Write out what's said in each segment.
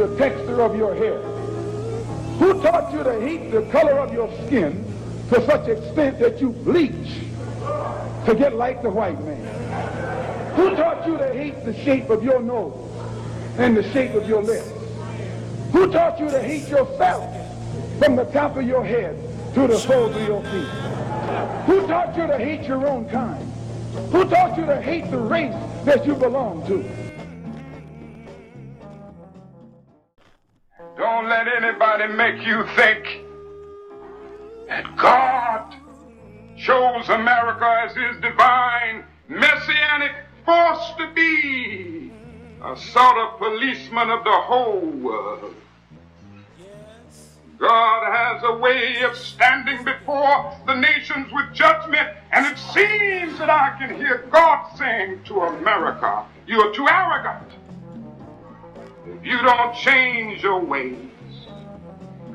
the texture of your hair? Who taught you to hate the color of your skin to such extent that you bleach to get like the white man? Who taught you to hate the shape of your nose and the shape of your lips? Who taught you to hate yourself from the top of your head to the soles of your feet? Who taught you to hate your own kind? Who taught you to hate the race that you belong to? Don't let anybody make you think that God chose America as his divine messianic force to be a sort of policeman of the whole world. God has a way of standing before the nations with judgment, and it seems that I can hear God saying to America, you are too arrogant. If you don't change your ways,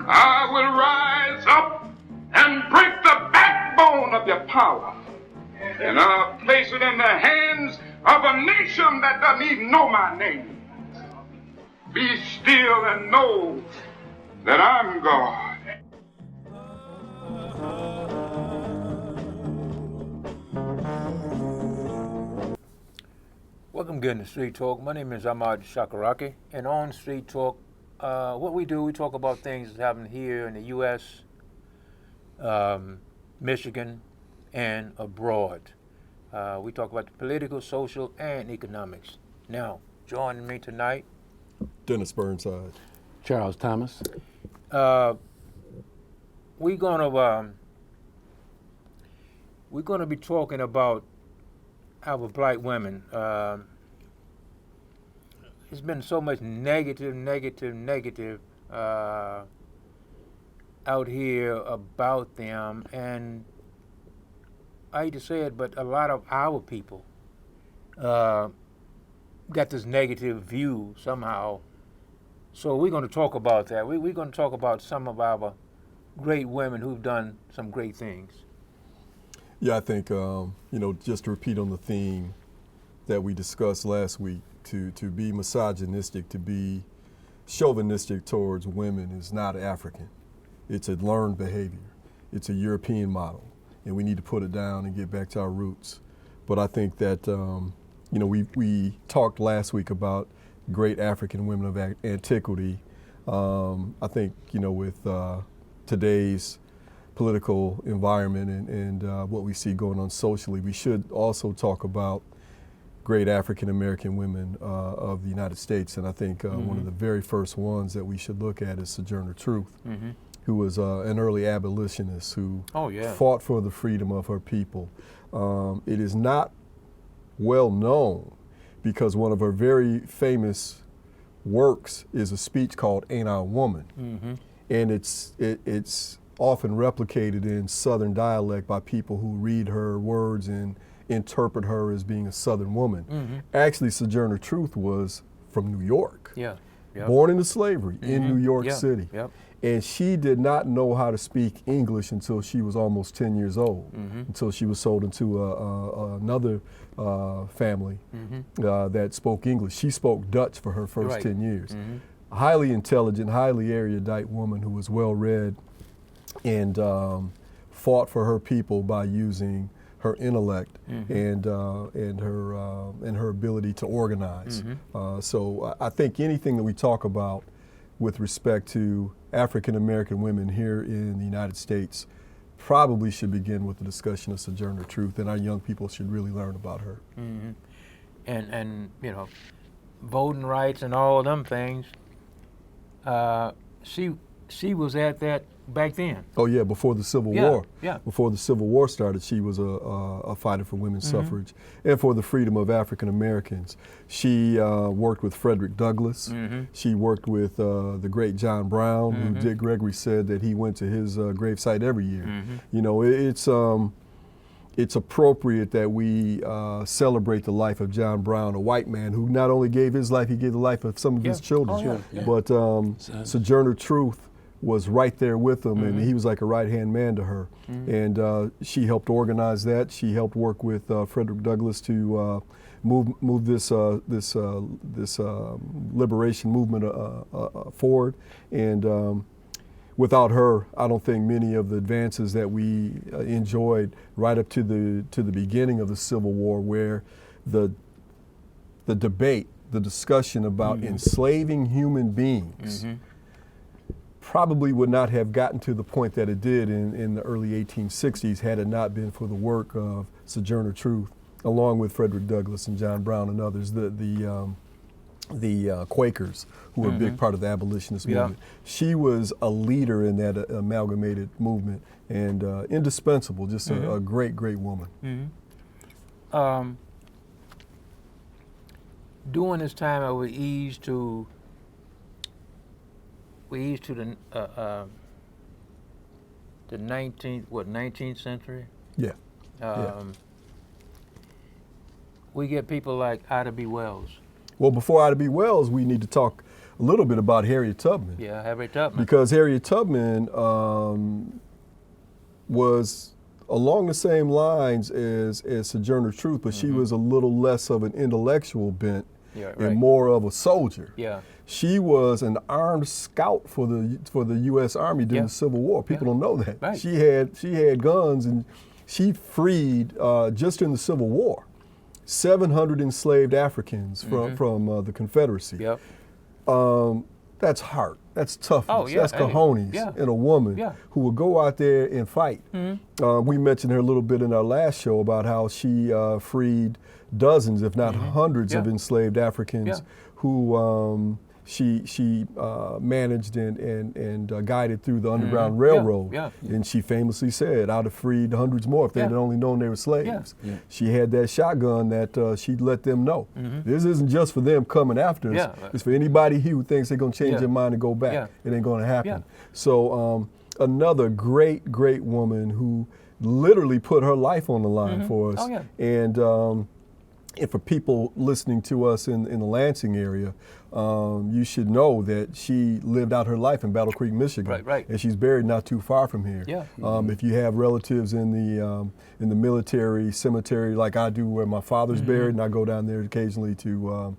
I will rise up and break the backbone of your power, and I'll place it in the hands of a nation that doesn't even know my name. Be still and know that I'm God. Welcome again to Street Talk. My name is Ahmad Shakaraki, and on Street Talk, what we do, we talk about things that happen here in the U.S., Michigan, and abroad. We talk about the political, social, and economics. Now, joining me tonight, Dennis Burnside. Charles Thomas. we're gonna be talking about our black women. There's been so much negative out here about them, and I hate to say it, but a lot of our people got this negative view somehow. So we're going to talk about that. We're going to talk about some of our great women who've done some great things. Yeah, I think, just to repeat on the theme that we discussed last week, to be misogynistic, to be chauvinistic towards women is not African. It's a learned behavior. It's a European model, and we need to put it down and get back to our roots. But I think that, we talked last week about great African women of antiquity. I think, with today's political environment and what we see going on socially, we should also talk about great African American women of the United States. And I think one of the very first ones that we should look at is Sojourner Truth, who was an early abolitionist who fought for the freedom of her people. It is not well known because one of her very famous works is a speech called Ain't I a Woman? And it's often replicated in Southern dialect by people who read her words and interpret her as being a Southern woman. Actually, Sojourner Truth was from New York, born into slavery in New York City. And she did not know how to speak English until she was almost 10 years old, until she was sold into another family that spoke English. She spoke Dutch for her first 10 years. A highly intelligent, highly erudite woman who was well-read and fought for her people by using her intellect and her ability to organize. So I think anything that we talk about with respect to African American women here in the United States probably should begin with the discussion of Sojourner Truth, and our young people should really learn about her. And voting rights and all of them things. She was at that back then. Oh yeah, before the Civil War. Before the Civil War started, she was a fighter for women's suffrage and for the freedom of African Americans. She worked with Frederick Douglass. She worked with the great John Brown, who Dick Gregory said that he went to his gravesite every year. It's appropriate that we celebrate the life of John Brown, a white man who not only gave his life, he gave the life of some of his children. But Sojourner Truth was right there with him, and he was like a right-hand man to her. And she helped organize that. She helped work with Frederick Douglass to move this liberation movement forward. And without her, I don't think many of the advances that we enjoyed right up to the beginning of the Civil War, where the debate, the discussion about enslaving human beings, probably would not have gotten to the point that it did in the early 1860s had it not been for the work of Sojourner Truth, along with Frederick Douglass and John Brown and others, the Quakers, who were a big part of the abolitionist movement. She was a leader in that amalgamated movement, and indispensable, just a great, great woman. During this time, we eased to the 19th century. Yeah. We get people like Ida B. Wells. Well, before Ida B. Wells, we need to talk a little bit about Harriet Tubman. Yeah, Harriet Tubman. Because Harriet Tubman was along the same lines as Sojourner Truth, but she was a little less of an intellectual bent and more of a soldier. Yeah. She was an armed scout for the U.S. Army during the Civil War. People don't know that. Right. She had guns, and she freed just in the Civil War 700 enslaved Africans from the Confederacy. Yep. That's heart. That's toughness. Oh, yeah. That's cojones in a woman who will go out there and fight. We mentioned her a little bit in our last show about how she freed dozens, if not hundreds, of enslaved Africans who she managed and guided through the Underground Railroad. And she famously said, I'd have freed hundreds more if they'd only known they were slaves. She had that shotgun that she'd let them know. This isn't just for them coming after us. It's for anybody who thinks they're going to change their mind and go back. It ain't going to happen. So another great, great woman who literally put her life on the line for us. And for people listening to us in the Lansing area, you should know that she lived out her life in Battle Creek, Michigan. And she's buried not too far from here. If you have relatives in the military cemetery like I do, where my father's buried, and I go down there occasionally to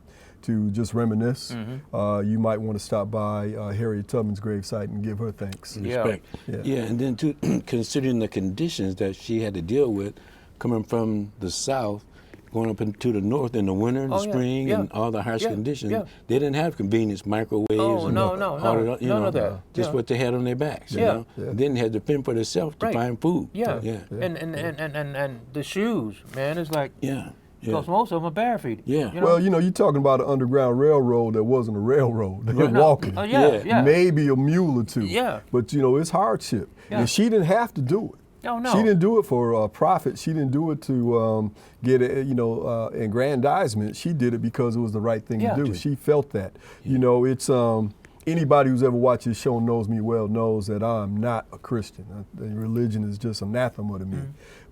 just reminisce, you might want to stop by Harriet Tubman's gravesite and give her thanks. Respect. And then considering the conditions that she had to deal with coming from the South, going up into the north in the winter and the spring and all the harsh conditions, they didn't have convenience microwaves and none of that. Just what they had on their backs. You know? Then they had to fend for themselves to find food. And the shoes, man, it's like because most of them are bare feet. You know? Well, you're talking about an Underground Railroad that wasn't a railroad. They were walking. Maybe a mule or two. But it's hardship. And she didn't have to do it. No. She didn't do it for profit. She didn't do it to get aggrandizement. She did it because it was the right thing to do. She felt that. It's anybody who's ever watched this show knows me well knows that I'm not a Christian. Religion is just anathema to me.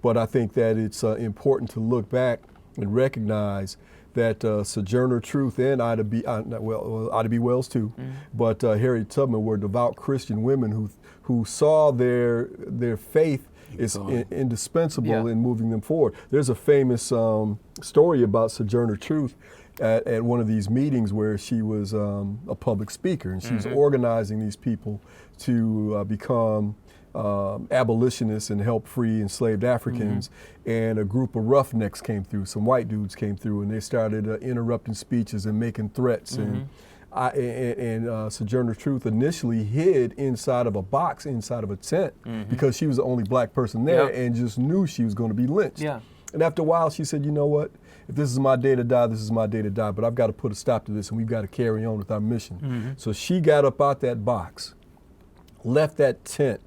But I think that it's important to look back and recognize that Sojourner Truth and Ida B. Wells too, but Harriet Tubman were devout Christian women who saw their faith is indispensable in moving them forward. There's a famous story about Sojourner Truth at one of these meetings where she was a public speaker, and she was organizing these people to become abolitionists and help free enslaved Africans. And a group of roughnecks came through, some white dudes came through, and they started interrupting speeches and making threats. And Sojourner Truth initially hid inside of a box, inside of a tent, because she was the only black person there and just knew she was going to be lynched. And after a while, she said, you know what? If this is my day to die, this is my day to die, but I've got to put a stop to this, and we've got to carry on with our mission. So she got up out that box, left that tent,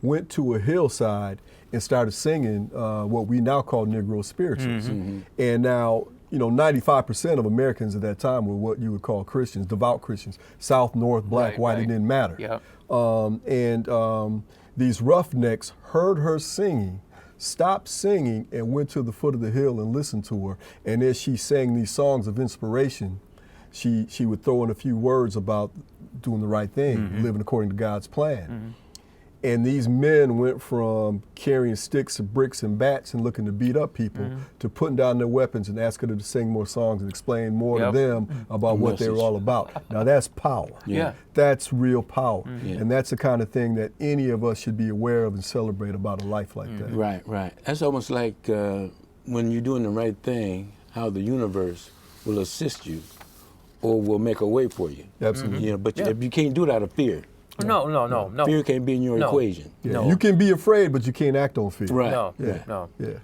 went to a hillside, and started singing what we now call Negro spirituals. And now, 95% of Americans at that time were what you would call Christians, devout Christians, South, North, black, white, it didn't matter. These roughnecks heard her singing, stopped singing, and went to the foot of the hill and listened to her. And as she sang these songs of inspiration, she would throw in a few words about doing the right thing, living according to God's plan. And these men went from carrying sticks and bricks and bats and looking to beat up people to putting down their weapons and asking them to sing more songs and explain more to them about what they were all about. Now that's power. Yeah. That's real power. And that's the kind of thing that any of us should be aware of and celebrate about a life like that. Right. That's almost like when you're doing the right thing, how the universe will assist you or will make a way for you. Absolutely. You know, but if you can't do it out of fear. No. Fear can't be in your equation. Yeah. No. You can be afraid, but you can't act on fear. Right. No. Yeah.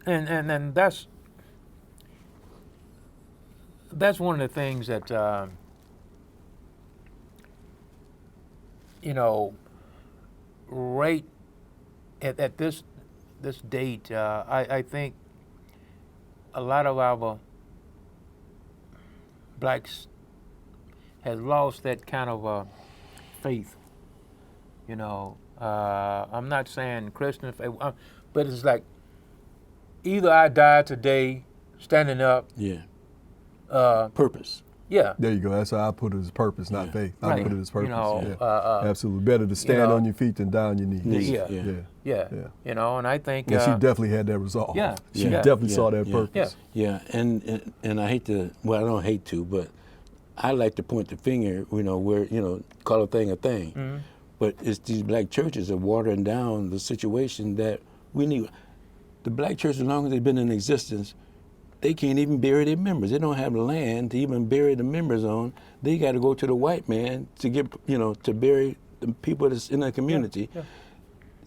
And that's one of the things that right at this date, I think a lot of our blacks has lost that kind of faith. I'm not saying Christian faith, but it's like either I die today standing up. Yeah. Purpose. Yeah. There you go. That's how I put it as purpose, not faith. I Right. put it as purpose. You Absolutely. Better to stand on your feet than die on your knees. Yeah. Yeah. And I think. And she definitely had that resolve. Yeah. She Yeah. definitely saw that Yeah. purpose. Yeah. And I hate to, well, I don't hate to, but I like to point the finger, where, call a thing a thing. But it's these black churches are watering down the situation that we need. The black church, as long as they've been in existence, they can't even bury their members. They don't have land to even bury the members on. They got to go to the white man to get, to bury the people that's in the community. Yeah.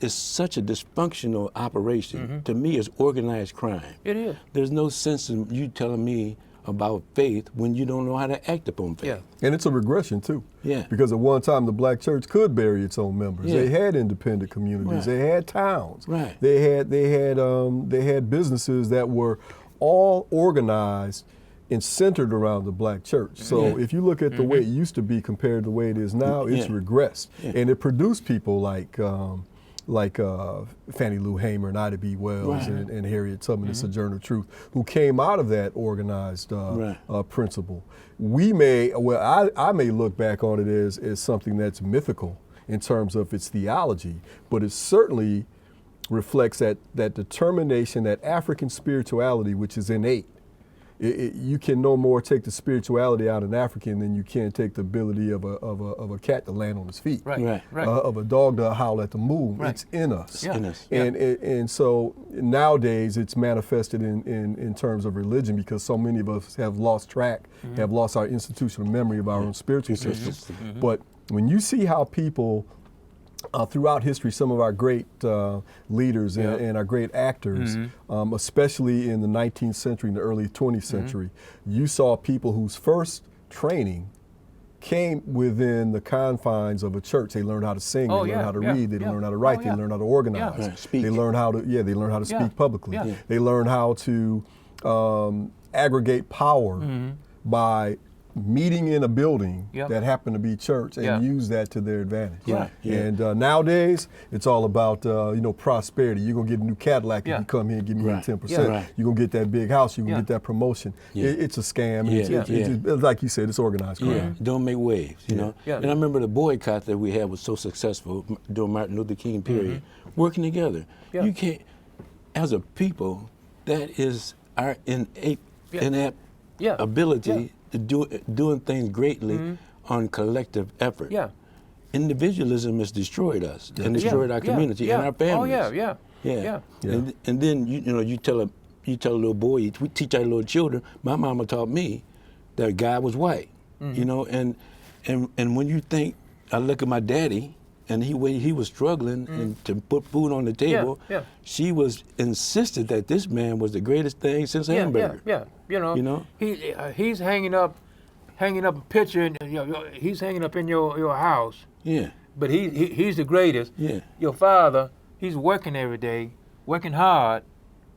It's such a dysfunctional operation. To me, it's organized crime. It is. There's no sense in you telling me about faith when you don't know how to act upon faith. Yeah. And it's a regression too. Yeah. Because at one time the black church could bury its own members. Yeah. They had independent communities. Right. They had towns. Right. They had businesses that were all organized and centered around the black church. So if you look at the way it used to be compared to the way it is now, it's regressed. Yeah. And it produced people like Fannie Lou Hamer and Ida B. Wells and Harriet Tubman and Sojourner Truth, who came out of that organized principle. I may look back on it as something that's mythical in terms of its theology, but it certainly reflects that determination, that African spirituality, which is innate. You can no more take the spirituality out of an African than you can take the ability of a cat to land on his feet, Right. of a dog to howl at the moon. Right. It's in us. Yeah. In us. And so nowadays it's manifested in terms of religion because so many of us have lost track, have lost our institutional memory of our own spiritual system. But when you see how people throughout history, some of our great leaders and our great actors, especially in the 19th century and the early 20th century, you saw people whose first training came within the confines of a church. They learned how to sing, they learned how to read, they learned how to write, they learned how to organize. Right. Speak. They learned how to speak publicly. Yeah. They learned how to aggregate power by meeting in a building that happened to be church and use that to their advantage. Yeah. Yeah. And nowadays, it's all about prosperity. You're gonna get a new Cadillac if you come here and give me 10%. Yeah. Right. You're gonna get that big house. You're gonna get that promotion. It's a scam. It's like you said, it's organized crime. Yeah, don't make waves, you know. Yeah. And I remember the boycott that we had was so successful during Martin Luther King period, working together. Yeah. You can't, as a people, that is our innate ability to doing things greatly on collective effort. Yeah. Individualism has destroyed us and destroyed our community and our families. Oh yeah. And then you tell a little boy, we teach our little children. My mama taught me that God was white, and when you think, I look at my daddy, and he was struggling and to put food on the table. She was insisted that this man was the greatest thing since hamburger. He's hanging up a picture, and he's hanging up in your house. Yeah. But he's the greatest. Yeah. Your father, he's working every day, working hard,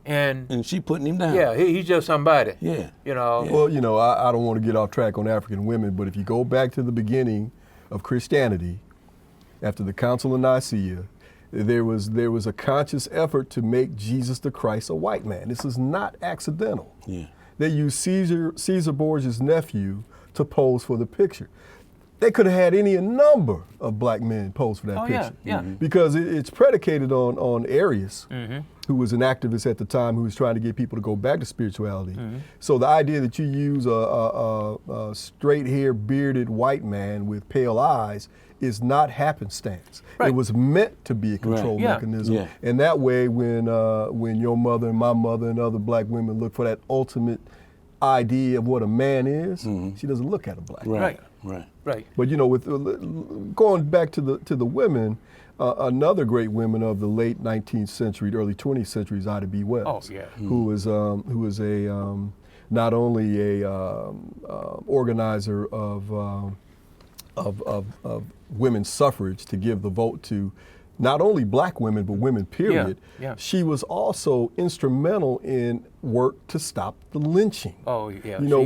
and she putting him down. Yeah, he's just somebody. Yeah. Well, I don't want to get off track on African women, but if you go back to the beginning of Christianity, after the Council of Nicaea, there was a conscious effort to make Jesus the Christ a white man. This is not accidental. Yeah. They used Caesar Borgia's nephew to pose for the picture. They could have had any number of black men pose for that Oh, picture. yeah. Because it's predicated on Arius, Mm-hmm. who was an activist at the time who was trying to get people to go back to spirituality. Mm-hmm. So the idea that you use a straight-haired, bearded white man with pale eyes is not happenstance. Right. It was meant to be a control Yeah. mechanism. Yeah. And that way, when your mother and my mother and other black women look for that ultimate idea of what a man is, she doesn't look at a black man. Right. Right. Right. But you know, with going back to the women, another great woman of the late 19th century, early 20th century is Ida B. Wells, Oh, yeah. who was a not only a organizer of women's suffrage to give the vote to not only black women but women period. Yeah. She was also instrumental in work to stop the lynching. Oh, yeah. You know,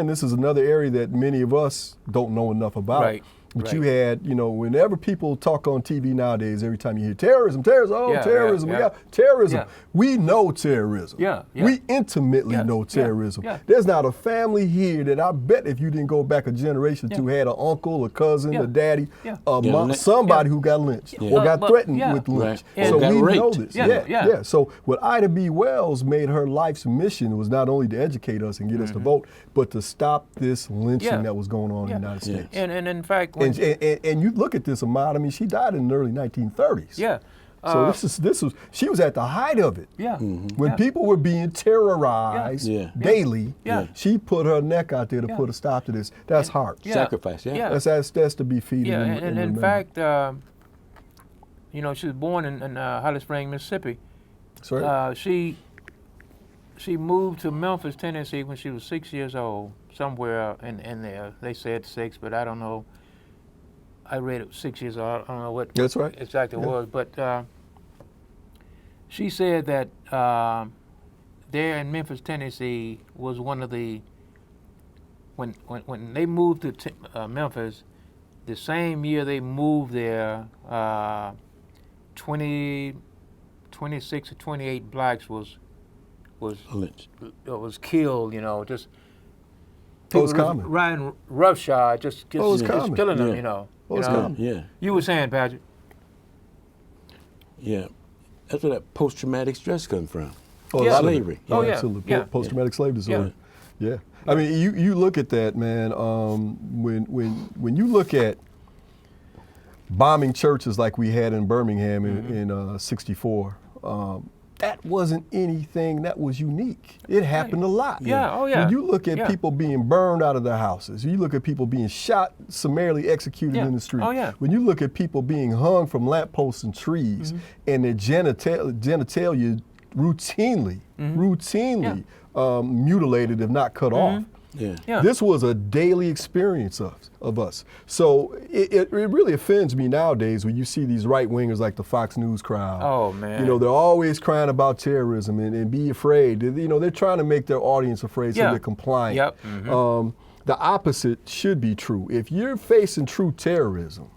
this is another area that many of us don't know enough about. Right. But right. you had, you know, whenever people talk on TV nowadays, every time you hear terrorism, terrorism, we got terrorism. Yeah. We know terrorism. Yeah. We intimately know terrorism. There's not a family here that I bet if you didn't go back a generation to had an uncle, a cousin, a daddy, a mom, somebody who got lynched or got threatened with lynch. Right. So Or got we know raped. this. So what Ida B. Wells made her life's mission was not only to educate us and get us to vote, but to stop this lynching that was going on in the United States. And in fact, And you look at this, Ahmad, I mean, she died in the early 1930s. Yeah. So she was at the height of it. Yeah. When people were being terrorized daily, she put her neck out there to put a stop to this. That's hard. Sacrifice, That's to be feeded. Yeah, and and in remembered. fact, you know, she was born in Holly Springs, Mississippi. Sorry? She moved to Memphis, Tennessee when she was 6 years old, somewhere in there. They said 6, but I don't know. I read it 6 years old. I don't know what That's right. exactly it was. But she said that there in Memphis, Tennessee was one of the, when they moved to Memphis, the same year they moved there, 26 or 28 blacks was lynched. killed. You know, just Oh, it's people common. riding roughshod, just it's common. killing them. Yeah. You know. Oh, it's You know? common. Yeah. You were saying, Patrick. Yeah. That's where that post-traumatic stress comes from. Oh, Yeah. Slavery. Oh, yeah. Absolutely. Yeah. Post-traumatic slave disorder. Yeah. I mean, you look at that, man. When you look at bombing churches like we had in Birmingham in '64, that wasn't anything that was unique. It happened a lot. Yeah. Oh, yeah. When you look at people being burned out of their houses, you look at people being shot, summarily executed in the street. Oh, yeah. When you look at people being hung from lampposts and trees, and their genitalia routinely mutilated, if not cut off. Yeah. This was a daily experience of us. So it really offends me nowadays when you see these right wingers like the Fox News crowd. Oh, man. You know, they're always crying about terrorism and be afraid. You know, they're trying to make their audience afraid so they're compliant. Yep. The opposite should be true. If you're facing true terrorism,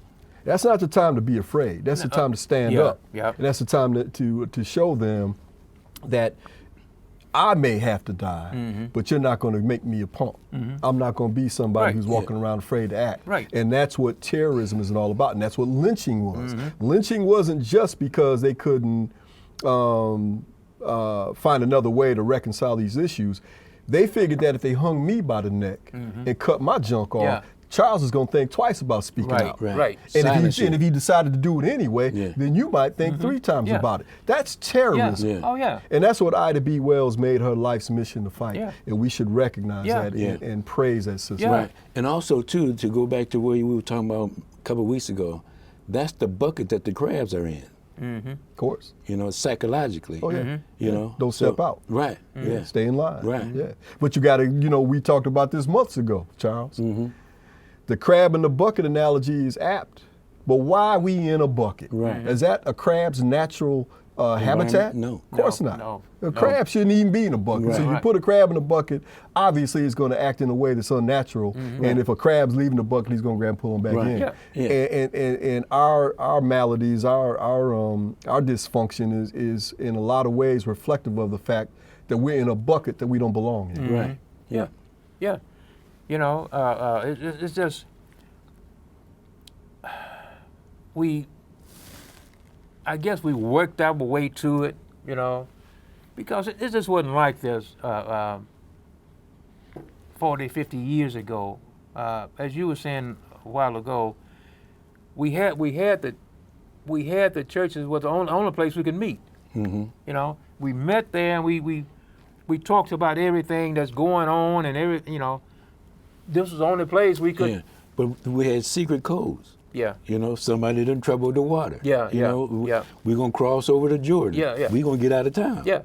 that's not the time to be afraid. That's the time to stand up. Yep. And that's the time to show them that I may have to die, but you're not going to make me a punk. I'm not going to be somebody who's walking around afraid to act. Right. And that's what terrorism is all about, and that's what lynching was. Lynching wasn't just because they couldn't find another way to reconcile these issues. They figured that if they hung me by the neck and cut my junk off, Charles is going to think twice about speaking out. Right. And if he decided to do it anyway, then you might think 3 times about it. That's terrorism. Yeah. Oh, yeah. And that's what Ida B. Wells made her life's mission to fight. Yeah. And we should recognize that and praise that sister. Yeah. Right. And also, too, to go back to where we were talking about a couple of weeks ago, that's the bucket that the crabs are in. Of course. You know, psychologically. Oh, yeah. You know, Don't step out. Right. Yeah. Stay in line. Right. Yeah. But you got to, we talked about this months ago, Charles. The crab in the bucket analogy is apt, but why are we in a bucket? Right. Is that a crab's natural habitat? No. Of course No, not. no, A crab shouldn't even be in a bucket. Right. So if you Right. put a crab in a bucket, obviously it's going to act in a way that's unnatural. And if a crab's leaving the bucket, he's going to grab and pull him back Right. in. Yeah. Yeah. And our maladies, our dysfunction is in a lot of ways reflective of the fact that we're in a bucket that we don't belong in. Right. Yeah. You know, it's just, I guess we worked our way to it, you know, because it just wasn't like this 40, 50 years ago. As you were saying a while ago, we had the churches was the only place we could meet. Mm-hmm. You know, we met there and we talked about everything that's going on and you know, this was the only place we could. Yeah, but we had secret codes. Yeah. You know, somebody done troubled the water. Yeah, you yeah, know, yeah. We're going to cross over to Jordan. Yeah, yeah. We're going to get out of town. Yeah.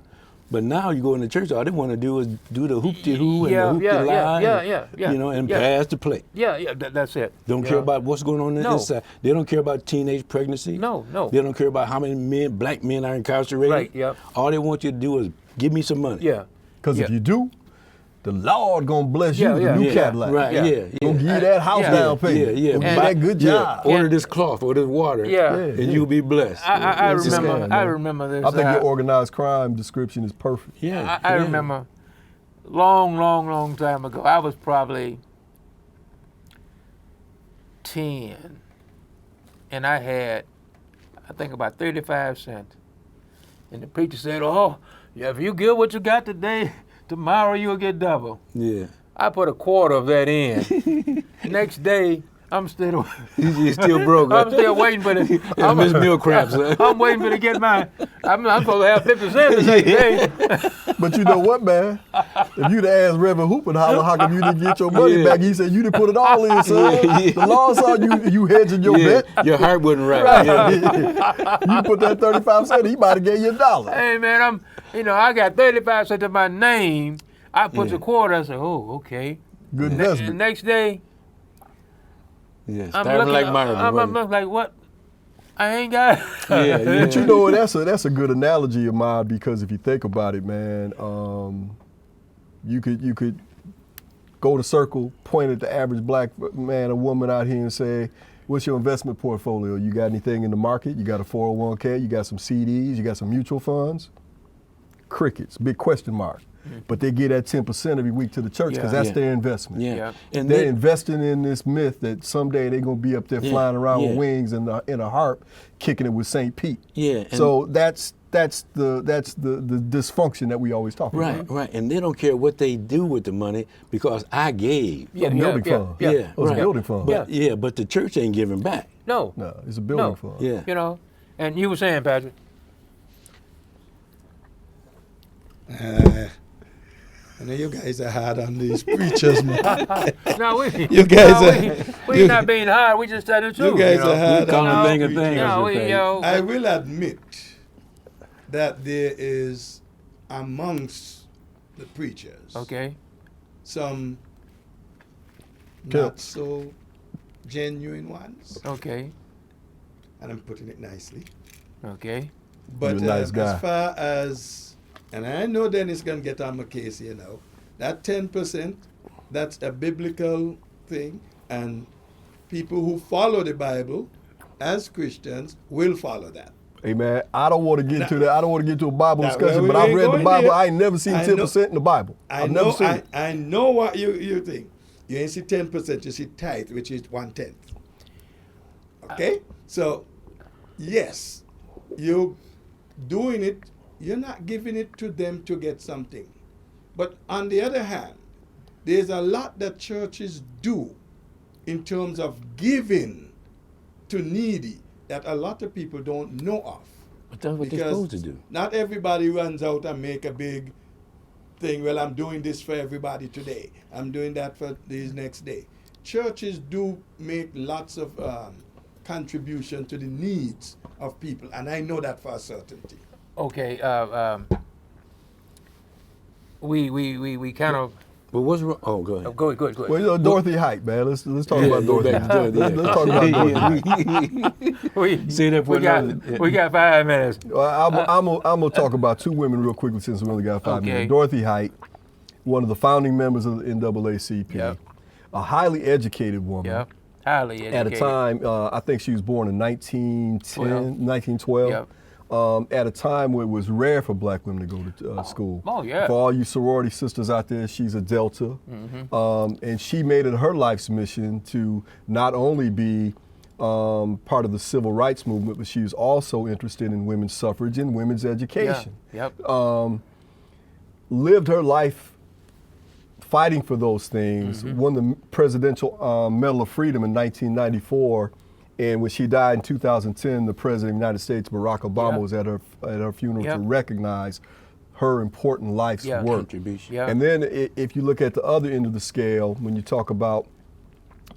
But now you go in the church, all they want to do is do the hoop-de-hoo Yeah, and the yeah, hoop-de-lie. yeah, You know, and yeah. pass the plate. Yeah, yeah, that's it. Don't You care know? about what's going on No. inside. They don't care about teenage pregnancy. No, no. They don't care about how many black men are incarcerated. Right, yep. All they want you to do is give me some money. Yeah. Because if Yeah. you do, the Lord gonna bless you Yeah, with yeah. a new Yeah, Cadillac. right, Yeah. yeah. Gonna give you that house Yeah. down payment. Yeah, yeah. Gonna give you Buy- that good yeah. job. Order this cloth or this water. Yeah. And you'll be blessed. I It's a remember. scam, I man. remember this. I think your organized crime description is perfect. Yeah. I yeah. remember long time ago. I was probably 10, and I had, I think, about 35 cents. And the preacher said, "Oh, yeah, if you get what you got today, tomorrow you'll get double." Yeah. I put a quarter of that in. Next day, I'm still You're still broke. I'm still waiting for the. I miss meal crabs. I'm waiting for to get my. I'm supposed to have 50 cents the next day. But you know what, man? If you'd asked Reverend Hooper how come you didn't get your money Yeah. back, he said you didn't put it all in, son. Yeah. The law saw you hedging your Yeah, bet. your heart wasn't right. Yeah. You put that 35 cents, he might have gave you $1. Hey man, I got 35 cents to my name. I put the quarter. I said, "Oh, okay." Good The investment. next day, Yeah, I'm starting looking like Marvin. I'm wasn't looking like, what? I ain't got. Yeah, yeah. But you know what? That's a good analogy of mine, because if you think about it, man, you could go to Circle, point at the average black man or woman out here and say, "What's your investment portfolio? You got anything in the market? You got a 401k? You got some CDs? You got some mutual funds?" Crickets, big question mark. But they get that 10% every week to the church because Yeah. that's Yeah. their investment. Yeah. Yeah. And They're then, investing in this myth that someday they're gonna be up there Yeah, flying around with yeah. wings and in a harp, kicking it with St. Pete. yeah. And So that's the dysfunction that we always talk right, about. right. And they don't care what they do with the money because I gave. Yeah, building yeah, fund. yeah. Yeah, Oh, it's a right. building fund. But but the church ain't giving back. No, No, it's a building No. fund. Yeah. you know. And you were saying, Patrick. I know you guys are hard on these preachers, man. No, we. You guys no, are- we you- not being hard. We just telling the truth. You guys know? are hard We call on them thing a these thing. preachers. No, as we, a yo. I will admit that there is amongst the preachers Okay. some Kill. not so genuine ones, Okay. and I'm putting it nicely. Okay. But You're a nice guy. as far as, and I know Dennis gonna get on my case here now, that 10%, that's a biblical thing, and people who follow the Bible as Christians will follow that. Hey man, I don't want to get into that. I don't want to get into a Bible Nah, discussion, we but I've ain't read the going Bible. there. I ain't never seen I 10% in the Bible. I I've know, never seen it. I know what you think. You ain't see 10%, you see tithe, which is 1/10. Okay? So, yes, you're doing it, you're not giving it to them to get something. But on the other hand, there's a lot that churches do in terms of giving to needy that a lot of people don't know of. But that's what they're supposed to do. Not everybody runs out and make a big thing. Well, I'm doing this for everybody today. I'm doing that for this next day. Churches do make lots of contribution to the needs of people, and I know that for a certainty. Okay. We kind of But what's wrong? Oh, go ahead. go ahead. Well, you know, Dorothy Height, man. Let's talk Yeah, about go Dorothy. back to Dorothy, Let's yeah. talk about Dorothy. We Say that for we got another- we got 5 minutes. Well, I'm gonna talk about two women real quickly since we only got 5 Okay. minutes. Dorothy Height, one of the founding members of the NAACP, Yep. a highly educated woman. Yeah. Highly At educated. a time, I think she was born in 1912. Yep. At a time where it was rare for black women to go to school. Oh, yeah. For all you sorority sisters out there, she's a Delta. And she made it her life's mission to not only be part of the civil rights movement, but she was also interested in women's suffrage and women's education. Yeah. Yep. Lived her life fighting for those things, won the Presidential Medal of Freedom in 1994, and when she died in 2010, the President of the United States, Barack Obama, was at her funeral to recognize her important life's work. Contribution. And then if you look at the other end of the scale, when you talk about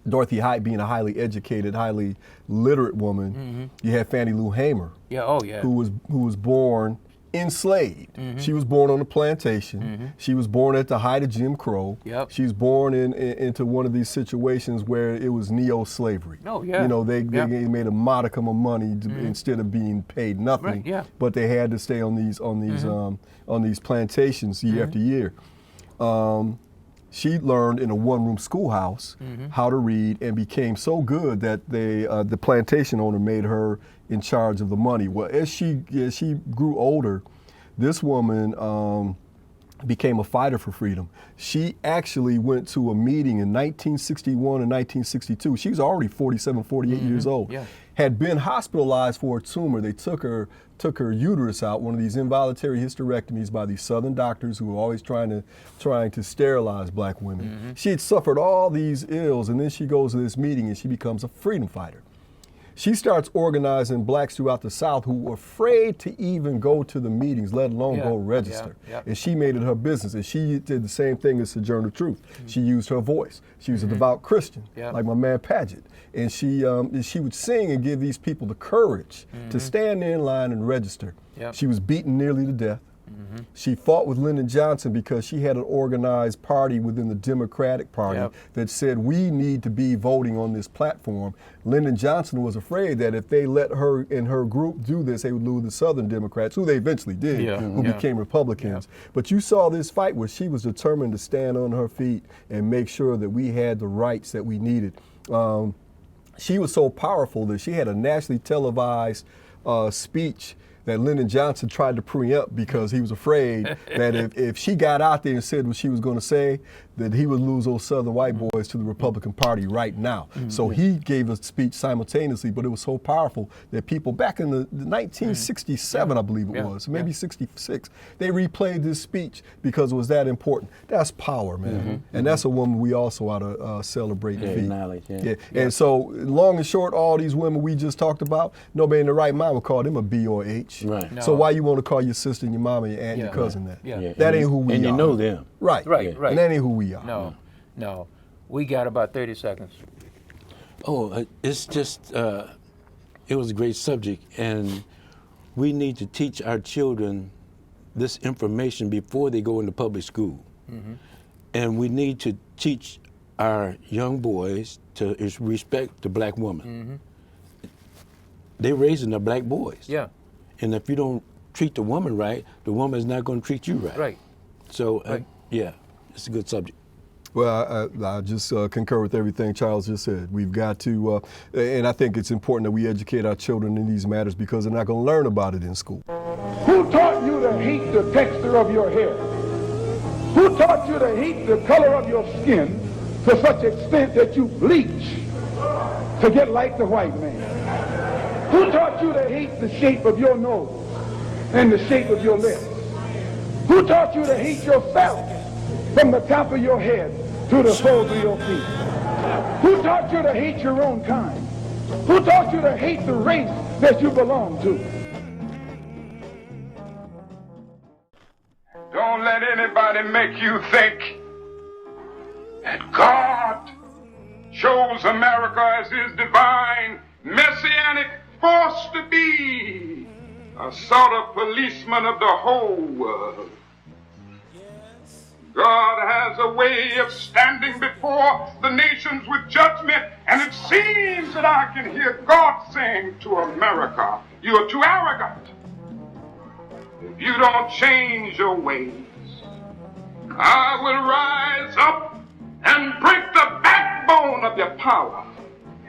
Dorothy Height being a highly educated, highly literate woman, you have Fannie Lou Hamer, who was born enslaved. She was born on a plantation. She was born at the height of Jim Crow. She was born into one of these situations where it was neo-slavery. You know, they made a modicum of money instead of being paid nothing. But they had to stay on these plantations year after year. She learned in a one-room schoolhouse how to read and became so good that the plantation owner made her in charge of the money. Well, as she grew older, this woman became a fighter for freedom. She actually went to a meeting in 1961 and 1962. She was already 47, 48 years old. Had been hospitalized for a tumor. They took her uterus out, one of these involuntary hysterectomies by these Southern doctors who were always trying to sterilize black women. She had suffered all these ills, and then she goes to this meeting and she becomes a freedom fighter. She starts organizing blacks throughout the South who were afraid to even go to the meetings, let alone go register. And she made it her business. And she did the same thing as Sojourner Truth. She used her voice. She was a devout Christian, like my man Paget. And she would sing and give these people the courage to stand there in line and register. She was beaten nearly to death. She fought with Lyndon Johnson because she had an organized party within the Democratic Party that said we need to be voting on this platform. Lyndon Johnson was afraid that if they let her and her group do this, they would lose the Southern Democrats, who they eventually did, who became Republicans. But you saw this fight where she was determined to stand on her feet and make sure that we had the rights that we needed. She was so powerful that she had a nationally televised speech that Lyndon Johnson tried to preempt because he was afraid that if she got out there and said what she was going to say, that he would lose those Southern white boys to the Republican Party right now. So he gave a speech simultaneously, but it was so powerful that people back in the 1967, I believe it was, maybe 66, they replayed this speech because it was that important. That's power, man. And that's a woman we also ought to celebrate and feed. And so, long and short, all these women we just talked about, nobody in the right mind would call them a B or H. So why you want to call your sister and your mama and your aunt and your cousin that? That ain't who we are. And you know them. Right. And that ain't who we are. No. We got about 30 seconds. It's just, it was a great subject, and we need to teach our children this information before they go into public school. And we need to teach our young boys to respect the black woman. They're raising the black boys. And if you don't treat the woman right, the woman is not going to treat you right. So, it's a good subject. Well, I just concur with everything Charles just said. We've got to, and I think it's important that we educate our children in these matters because they're not going to learn about it in school. Who taught you to hate the texture of your hair? Who taught you to hate the color of your skin to such extent that you bleach to get like the white man? Who taught you to hate the shape of your nose and the shape of your lips? Who taught you to hate yourself from the top of your head to the soles of your feet? Who taught you to hate your own kind? Who taught you to hate the race that you belong to? Don't let anybody make you think that God chose America as his divine messianic force to be a sort of policeman of the whole world. God has a way of standing before the nations with judgment, and it seems that I can hear God saying to America, you're too arrogant. If you don't change your ways, I will rise up and break the backbone of your power,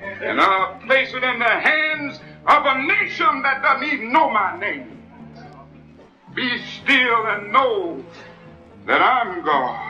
and I'll place it in the hands of a nation that doesn't even know my name. Be still and know that I'm God.